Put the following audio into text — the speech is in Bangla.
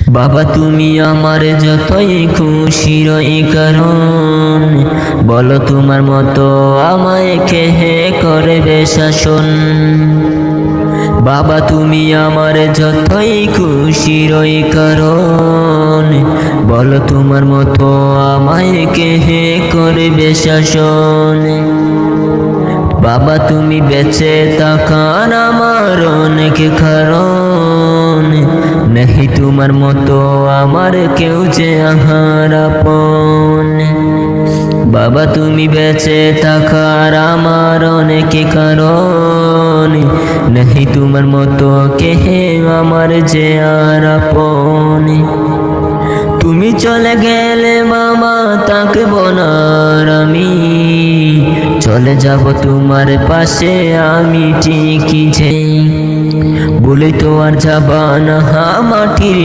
বাবা তুমি আমার যতই খুশির কারণ, বলো তোমার মতো আমায় খেহে করবে শাসন। বাবা তুমি আমার যতই খুশির কারণ, বলো তোমার মতো আমায় কেহে করবে শাসন। বাবা তুমি বেঁচে থাকার আমার অনেক কারণ, নেই তোমার মতো আমার কেউ যে আহার আপন। বাবা তুমি বেঁচে থাকার আমার অনেক কারণ, নেই তোমার মতো কেহে আমার যে আর আপন। তুমি চলে গেলে মামা থাকব না আর আমি, চলে যাব তোমার পাশে আমি ঠিকই যে, বলে তো আর যাবা না মাটির